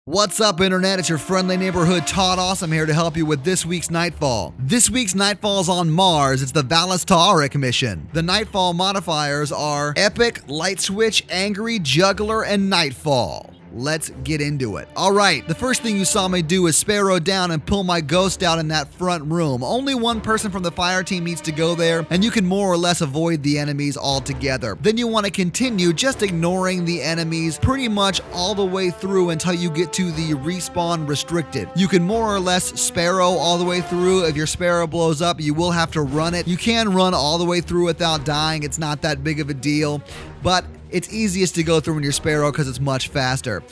What's up, Internet? It's your friendly neighborhood Todd Awesome here to help you with this week's Nightfall. This week's Nightfall is on Mars. It's the Strike Mission. The Nightfall modifiers are Epic, LightSwitch, Angry, Juggler, and Nightfall. Let's get into it. Alright, the first thing you saw me do is sparrow down and pull my ghost out in that front room. Only one person from the fire team needs to go there, and you can more or less avoid the enemies altogether. Then you want to continue just ignoring the enemies pretty much all the way through until you get to the respawn restricted. You can more or less sparrow all the way through. If your sparrow blows up, you will have to run it. You can run all the way through without dying. It's not that big of a deal, but it's easiest to go through in your sparrow because it's much faster.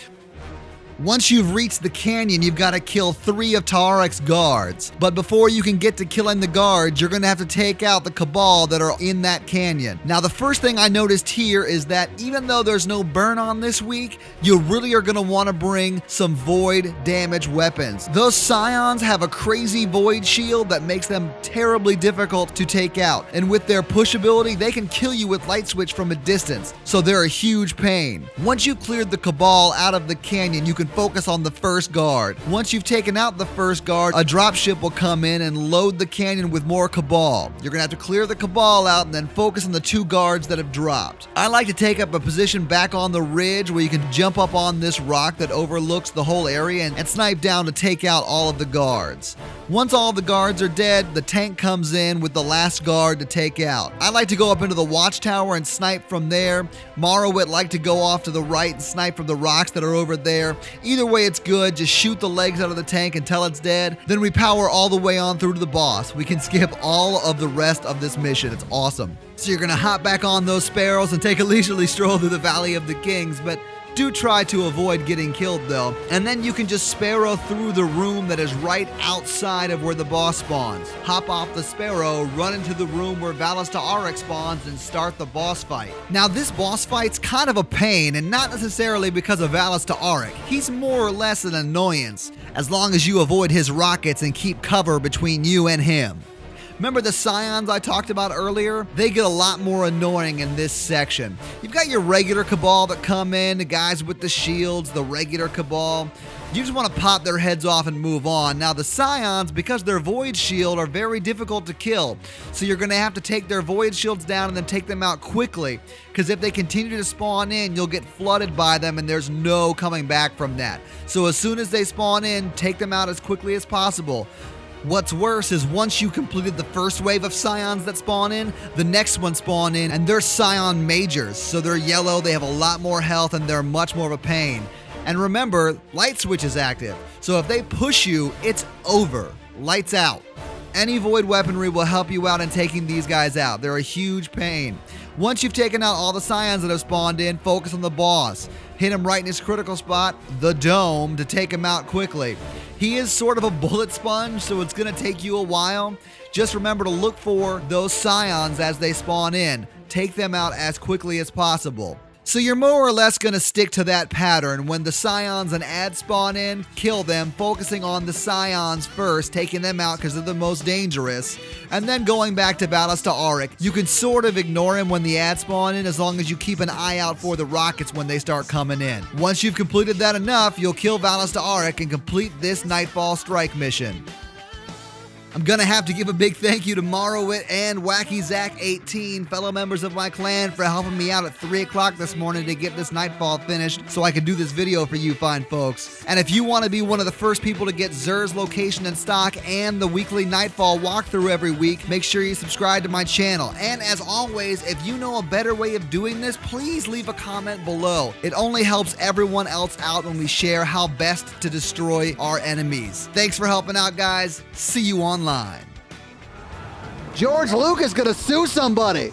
Once you've reached the canyon, you've got to kill 3 of Tarek's guards. But before you can get to killing the guards, you're going to have to take out the Cabal that are in that canyon. Now, the first thing I noticed here is that even though there's no burn on this week, you really are going to want to bring some void damage weapons. Those Scions have a crazy void shield that makes them terribly difficult to take out. And with their push ability, they can kill you with LightSwitch from a distance. So they're a huge pain. Once you've cleared the Cabal out of the canyon, you can focus on the first guard. Once you've taken out the first guard, a dropship will come in and load the canyon with more Cabal. You're gonna have to clear the Cabal out and then focus on the 2 guards that have dropped. I like to take up a position back on the ridge where you can jump up on this rock that overlooks the whole area and snipe down to take out all of the guards. Once all the guards are dead, the tank comes in with the last guard to take out. I like to go up into the watchtower and snipe from there. Mara would like to go off to the right and snipe from the rocks that are over there. Either way, it's good. Just shoot the legs out of the tank until it's dead. Then we power all the way on through to the boss. We can skip all of the rest of this mission. It's awesome. So you're going to hop back on those sparrows and take a leisurely stroll through the Valley of the Kings, but do try to avoid getting killed though. And then you can just sparrow through the room that is right outside of where the boss spawns. Hop off the sparrow, run into the room where Strike spawns, and start the boss fight. Now this boss fight's kind of a pain, and not necessarily because of Strike. He's more or less an annoyance, as long as you avoid his rockets and keep cover between you and him. Remember the Scions I talked about earlier? They get a lot more annoying in this section. You've got your regular Cabal that come in, the guys with the shields, the regular Cabal. You just want to pop their heads off and move on. Now the Scions, because their Void Shield, are very difficult to kill. So you're going to have to take their Void Shields down and then take them out quickly. Because if they continue to spawn in, you'll get flooded by them and there's no coming back from that. So as soon as they spawn in, take them out as quickly as possible. What's worse is once you completed the first wave of Scions that spawn in, the next one spawn in, and they're Scion Majors, so they're yellow, they have a lot more health, and they're much more of a pain. And remember, LightSwitch is active, so if they push you, it's over. Lights out. Any void weaponry will help you out in taking these guys out. They're a huge pain. Once you've taken out all the Scions that have spawned in, focus on the boss. Hit him right in his critical spot, the dome, to take him out quickly. He is sort of a bullet sponge, so it's going to take you a while. Just remember to look for those Scions as they spawn in. Take them out as quickly as possible. So you're more or less going to stick to that pattern. When the Scions and ads spawn in, kill them, focusing on the Scions first, taking them out because they're the most dangerous, and then going back to Strike. You can sort of ignore him when the ads spawn in as long as you keep an eye out for the rockets when they start coming in. Once you've completed that enough, you'll kill Strike and complete this Nightfall Strike mission. I'm gonna have to give a big thank you to Morrowit and Wacky Zach 18, fellow members of my clan, for helping me out at 3 o'clock this morning to get this Nightfall finished so I could do this video for you fine folks. And if you want to be one of the first people to get Zer's location and stock and the weekly Nightfall walkthrough every week, make sure you subscribe to my channel. And as always, if you know a better way of doing this, please leave a comment below. It only helps everyone else out when we share how best to destroy our enemies. Thanks for helping out, guys. See you online. George Lucas gonna sue somebody.